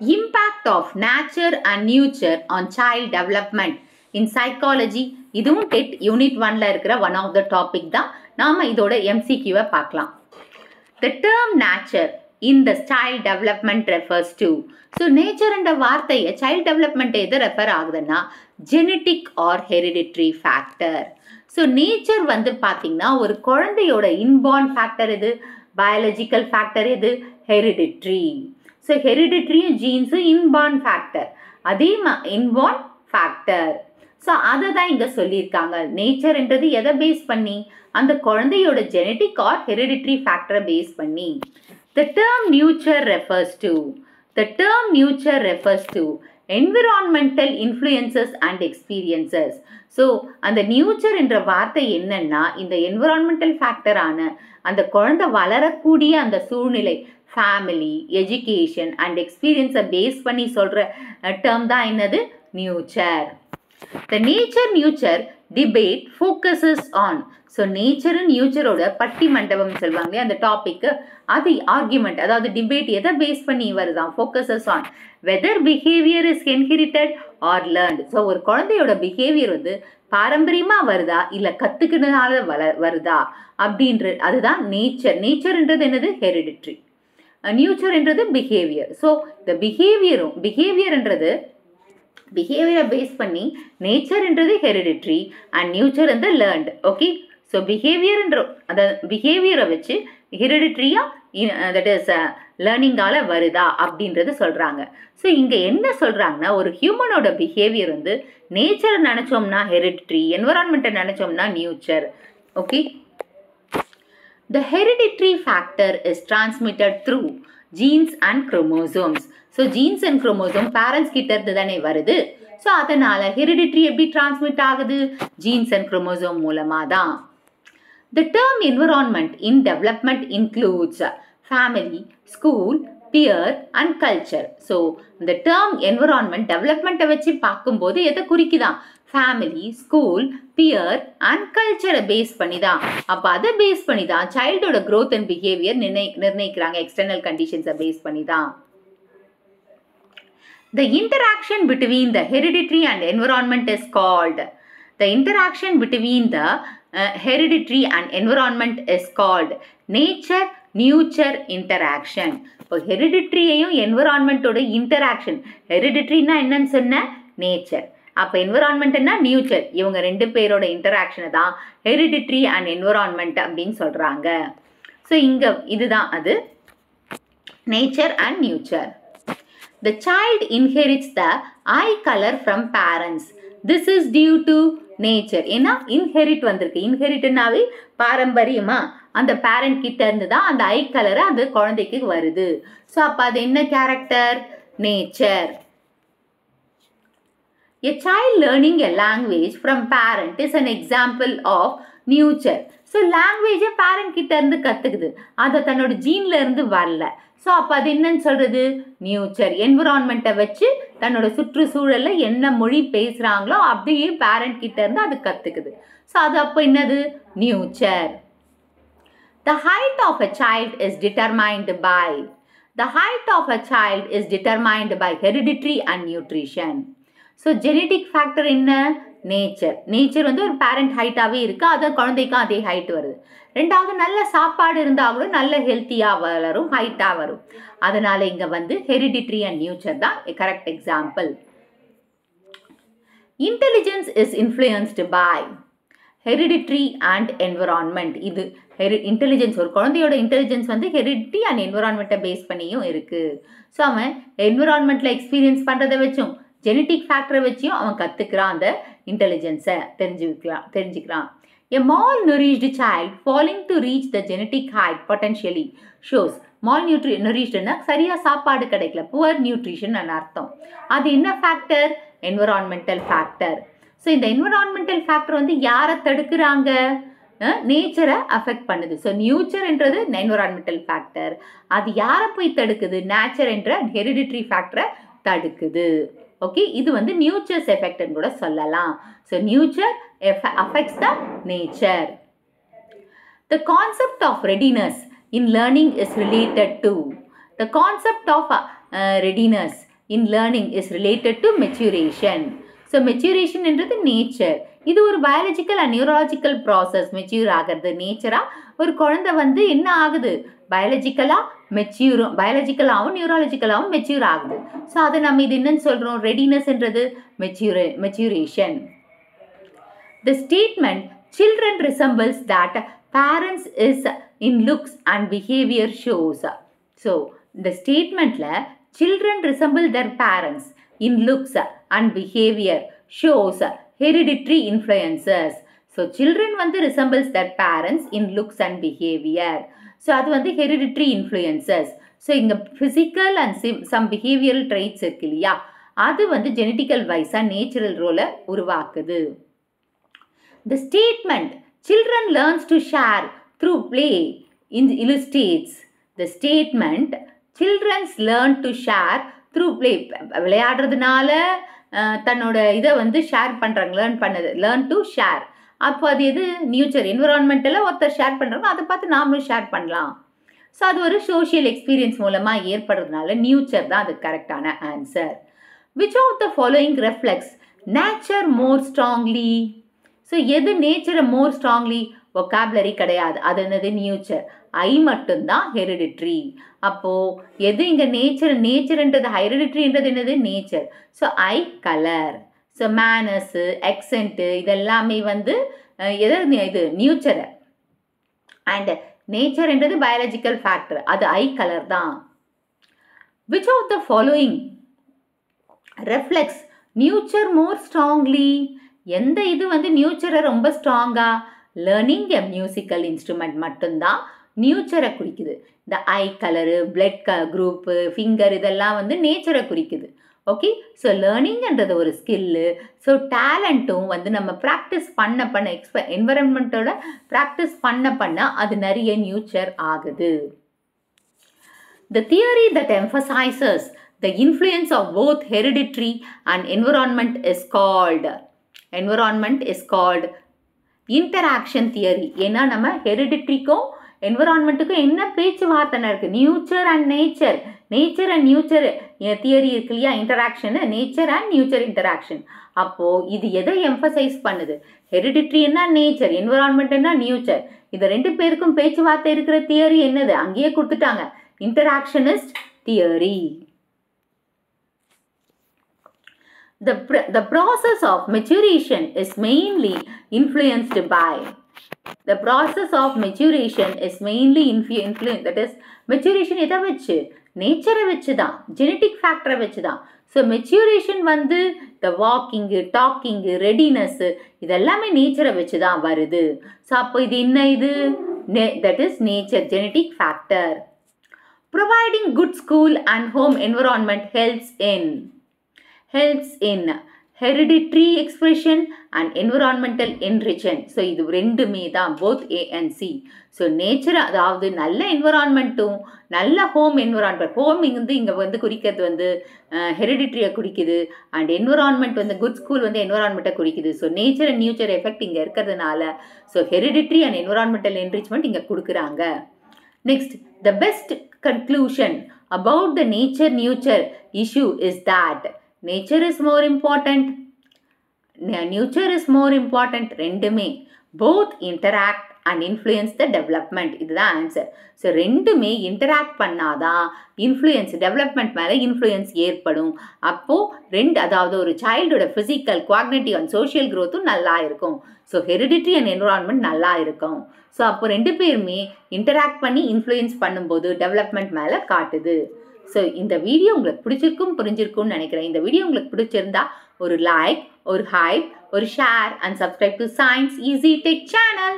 Impact of nature and nurture on child development in psychology. இதுவும் dead unit 1ல இருக்கிற one of the topic தான். நாம இதோட MCQ-வை பார்க்கலாம். The term nature in the child development refers to. So nature என்ற வார்த்தையை child development எது refer ஆகுதுன்னா genetic or hereditary factor. So nature வந்து பார்த்தீங்கன்னா ஒரு குழந்தையோட inborn factor எது, biological factor எது, hereditary. So hereditary genes inborn factor, அதே inborn factor. So அதை தான் இங்க சொல்லியிருக்காங்க. நேச்சர் என்றது எதை பேஸ் பண்ணி, அந்த குழந்தையோட ஜெனட்டிக் ஆர் ஹெரிடிட்ரி ஃபேக்டரை பேஸ் பண்ணி. The term nurture refers to environmental influences and experiences. So அந்த nurture என்ற வார்த்தை என்னன்னா இந்த environmental factor ஆன அந்த குழந்தை வளரக்கூடிய அந்த சூழ்நிலை, ஃபேமிலி, எஜுகேஷன் அண்ட் எக்ஸ்பீரியன்ஸை பேஸ் பண்ணி சொல்ற டேர்ம் தான் என்னது, nurture. The nature-nurture debate focuses on. So nature and nurture-ஓட பட்டி மண்டபம் சொல்வாங்க அந்த டாபிக், அது ஆர்குமெண்ட், அதாவது டிபேட் எதை பேஸ் பண்ணி வருதான், focuses on whether behavior is inherited or learned. So ஒரு குழந்தையோட பிஹேவியர் வந்து பாரம்பரியமா வருதா இல்ல கத்துக்கினதால வருதா அப்படின்றது, அதுதான் நேச்சர். நேச்சர்ன்றது என்னது, ஹெரிடிட்ரி. நியூச்சர்ன்றது பிஹேவியர். ஸோ இந்த பிஹேவியர்ன்றது பிஹேவியரை பேஸ் பண்ணி நேச்சர்ன்றது ஹெரிடிட்ரி அண்ட் நியூச்சர் வந்து லேர்ன்ட். ஓகே, ஸோ பிஹேவியர்ன்ற அந்த பிஹேவியரை வச்சு ஹெரிடிட்ரியா தட் இஸ் லேர்னிங்கால வருதா அப்படின்றது சொல்றாங்க. ஸோ இங்க என்ன சொல்றாங்கன்னா ஒரு ஹியூமனோட பிஹேவியர் வந்து நேச்சரை நினைச்சோம்னா ஹெரிடிட்ரி, என்வரான்மெண்ட்டை நினைச்சோம்னா nurture. Okay, the hereditary factor is transmitted through genes and chromosomes. So genes and chromosome parents கிட்ட இருந்து தானே வருது. ஸோ அதனால ஹெரிடிட்ரி எப்படி டிரான்ஸ்மிட் ஆகுது, ஜீன்ஸ் அண்ட் குரோமோசோம் மூலமா தான். The term environment in development includes family, school, peer and culture. So the term environment development வச்சு பார்க்கும்போது எதை குறிக்குதான், ஃபேமிலி, ஸ்கூல், பியர் அண்ட் கல்ச்சரை பேஸ் பண்ணி தான். அப்போ அதை பேஸ் பண்ணி தான் சைல்டோட க்ரோத் அண்ட் பிஹேவியர் நிர்ணயிக்கிறாங்க, எக்ஸ்டர்னல் கண்டிஷன்ஸை பேஸ் பண்ணி தான். The interaction between the hereditary and environment is called. The interaction between the hereditary and environment is called nature-nurture interaction. இப்போ ஹெரிடிட்ரியையும் என்விரான்மெண்ட்டோட இன்டராக்ஷன், ஹெரிடிட்ரினா என்னன்னு சொன்ன நேச்சர், அப்போ என்விரான்மெண்ட்னா நியூச்சர், இவங்க ரெண்டு பேரோட இன்டராக்ஷனை தான் ஹெரிடிட்ரி அண்ட் என்விரான்மெண்ட் அப்படின்னு சொல்கிறாங்க. ஸோ இங்கே இதுதான் அது nature and nurture. The child inherits the eye color from parents. This is due to nature. ஏன்னா இன்ஹெரிட் வந்திருக்கு, இன்ஹெரிட்னாவே பாரம்பரியமா அந்த பேரண்ட் கிட்ட இருந்து தான் அந்த ஐ கலரை அந்த குழந்தைக்கு வருது. ஸோ அப்போ அது என்ன character, nature. A child learning a language from parent is an example of nurture. So லாங்குவேஜை பேரண்ட் கிட்ட இருந்து கற்றுக்குது, அதை தன்னோட ஜீன்ல இருந்து வரல. ஸோ அப்போ அது என்னன்னு சொல்கிறது, நியூச்சர். என்விரான்மெண்ட்டை வச்சு தன்னோட சுற்றுச்சூழலில் என்ன மொழி பேசுகிறாங்களோ அப்படியே பேரண்ட் கிட்ட இருந்து அது கற்றுக்குது. ஸோ அது அப்போ என்னது, nurture. The height of a child is determined by hereditary and nutrition. So genetic factor என்ன, நேச்சர். நேச்சர் வந்து ஒரு பேரண்ட் ஹைட்டாகவே இருக்குது, அது குழந்தைக்கும் அதே ஹைட் வருது. ரெண்டாவது நல்ல சாப்பாடு இருந்தாலும் நல்ல ஹெல்த்தியாக வளரும், ஹைட்டாக வரும். அதனால இங்கே வந்து ஹெரிடிட்ரி அண்ட் நியூச்சர் தான் correct example. Intelligence is influenced by heredity and environment. இது இன்டெலிஜென்ஸ், ஒரு குழந்தையோட இன்டெலிஜென்ஸ் வந்து ஹெரிடிட்ரி அண்ட் என்விரான்மெண்ட்டை பேஸ் பண்ணியும் இருக்குது. ஸோ அவன் என்விரான்மெண்ட்டில் எக்ஸ்பீரியன்ஸ் பண்ணுறதை வச்சும் ஜெனட்டிக் ஃபேக்டரை வச்சியும் அவன் கற்றுக்கிறான், அந்த இன்டெலிஜென்ஸை தெரிஞ்சுக்கிறான். A malnourished child failing to reach the genetic height potentially shows. malnourished சரியா சாப்பாடு கிடைக்கல, புவர் நியூட்ரிஷன் அர்த்தம். அது என்ன ஃபேக்டர், என்விரான்மெண்டல் ஃபேக்டர். ஸோ இந்த என்விரான்மெண்டல் ஃபேக்டர் வந்து யாரை தடுக்கிறாங்க, நேச்சரை அஃபெக்ட் பண்ணுது. ஸோ நியூச்சர்ன்றது என்விரான்மெண்டல் ஃபேக்டர், அது யாரை போய் தடுக்குது, நேச்சர் என்ற ஹெரிடிட்ரி ஃபேக்டரை தடுக்குது. ஓகே, இது வந்து நியூச்சர்ஸ் எஃபெக்ட்னு கூட சொல்லலாம். So nurture affects the nature. The concept of readiness in learning is related to the concept of readiness in learning is related to maturation. So maturation என்றது nature. இது ஒரு biological and neurological process. mature ஆகிறது நேச்சராக ஒரு குழந்தை வந்து என்ன ஆகுது பயாலஜிக்கலாக மெச்சூரும் பயாலஜிக்கலாகவும் நியூராலஜிக்கலாகவும் mature ஆகுது. ஸோ அதை நம்ம இது என்னன்னு சொல்கிறோம் ரெடினஸ்ன்றது maturation. The statement children resembles that parents is in looks and behavior shows. So the statementல children resemble their parents in looks and behavior shows hereditary influences. So children வந்து resembles their parents in looks and behavior. So அது வந்து hereditary influences. So இங்க physical and some behavioral traits இருக்கு இல்லையா அது வந்து genetical wise natural role உருவாக்குது. The statement children learns to share through play illustrates the statement children learn to share through play. விளையாடுறதுனால தன்னோட இதை வந்து ஷேர் பண்ணுறாங்க லேர்ன் டு ஷேர். அப்போ அது எது நியூச்சர் என்விரான்மெண்டலில் ஒருத்தர் ஷேர் பண்ணுறாங்க அதை பார்த்து நாமளும் ஷேர் பண்ணலாம். ஸோ அது ஒரு சோஷியல் எக்ஸ்பீரியன்ஸ் மூலமாக ஏற்படுறதுனால நியூச்சர் தான் அது கரெக்டான answer. Which of the following reflects nature more strongly? So எது நேச்சரை மோர் ஸ்ட்ராங்லி? ஒகாபுலரி கிடையாது, அது என்னது நியூச்சர். ஐ மட்டும்தான் ஹெரிடிட்ரி. அப்போது எது இங்கே நேச்சர்ன்றது ஹெரிடிட்ரின்றது என்னது nature. So eye colour. So manners accent இதெல்லாமே வந்து எது இது நியூச்சரை. அண்ட் நேச்சர்ன்றது பயாலஜிக்கல் ஃபேக்டர், அது ஐ கலர் தான். Which of the following reflects nurture more strongly? எந்த இது வந்து நியூச்சரை ரொம்ப ஸ்ட்ராங்காக? லேர்னிங் எ மியூசிக்கல் இன்ஸ்ட்ருமெண்ட் மட்டும்தான் நியூச்சரை குறிக்குது. இந்த ஐ கலரு பிளட் குரூப்பு ஃபிங்கர் இதெல்லாம் வந்து நேச்சரை குறிக்குது. ஓகே, ஸோ லேர்னிங்ன்றது ஒரு ஸ்கில்லு. ஸோ டேலண்ட்டும் வந்து நம்ம ப்ராக்டிஸ் பண்ண என்வரன்மெண்ட்டோட ப்ராக்டிஸ் பண்ண அது நிறைய நியூச்சர் ஆகுது. The theory that emphasizes the influence of both hereditary and environment is called interaction theory. ஏன்னா நம்ம ஹெரிடிட்ரிக்கும் என்விரான்மெண்ட்டுக்கும் என்ன பேச்சுவார்த்தை இருக்குது? Nurture and nature and nurture theory இருக்கு இல்லையா, interaction nature and nurture interaction. அப்போது இது எதை எம்ஃபசைஸ் பண்ணுது? ஹெரிடிட்ரின்னா நேச்சர், என்விரான்மெண்ட்னா நியூச்சர். இது ரெண்டு பேருக்கும் பேச்சுவார்த்தை இருக்கிற தியரி என்னது? அங்கேயே கொடுத்துட்டாங்க, இன்டராக்ஷனிஸ்ட் theory. The process of maturation is mainly influenced by that is maturation எதை வச்சு? நேச்சரை வச்சு தான், ஜெனட்டிக் ஃபேக்டரை வச்சு தான். ஸோ மெச்சூரேஷன் வந்து இந்த வாக்கிங்கு டாக்கிங்கு ரெடினஸ்ஸு இதெல்லாமே நேச்சரை வச்சு தான் வருது. ஸோ அப்போ இது என்ன? இது that is nature genetic factor. Providing good school and home environment helps in hereditary expression and environmental enrichment. So இது ரெண்டுமே தான் both A and C. So nature அதாவது நல்ல என்விரான்மெண்ட்டும் நல்ல ஹோம் வந்து இங்கே வந்து குறிக்கிறது வந்து ஹெரிடிட்ரியை குறிக்குது. அண்ட் என்விரான்மெண்ட் வந்து குட் ஸ்கூல் வந்து என்விரான்மெண்ட்டை குறிக்குது. So nature and nurture effect இங்கே இருக்கிறதுனால so hereditary and environmental enrichment இங்கே கொடுக்குறாங்க. Next, the best conclusion about the nature issue is that nature is more important, nurture is more important. ரெண்டுமே both interact and influence the development. இதுதான் answer. So ரெண்டுமே interact பண்ணாதான் influence development மேலே influence ஏற்படும். அப்போது அதாவது ஒரு சைல்டோட ஃபிசிக்கல் குவாக்னேட்டிவ் அண்ட் சோஷியல் க்ரோத்தும் நல்லா இருக்கும். ஸோ ஹெரிடிட்ரி அண்ட் என்விரான்மெண்ட் நல்லா இருக்கும். ஸோ அப்போ ரெண்டு பேருமே இன்டராக்ட் பண்ணி இன்ஃப்ளூயன்ஸ் பண்ணும்போது டெவலப்மெண்ட் மேலே காட்டுது. ஸோ இந்த வீடியோ உங்களுக்கு புரிஞ்சிருக்கும்னு நினைக்கிறேன். இந்த வீடியோ உங்களுக்கு பிடிச்சிருந்தா ஒரு லைக், ஒரு ஹைப், ஒரு share and subscribe to science easy tech channel.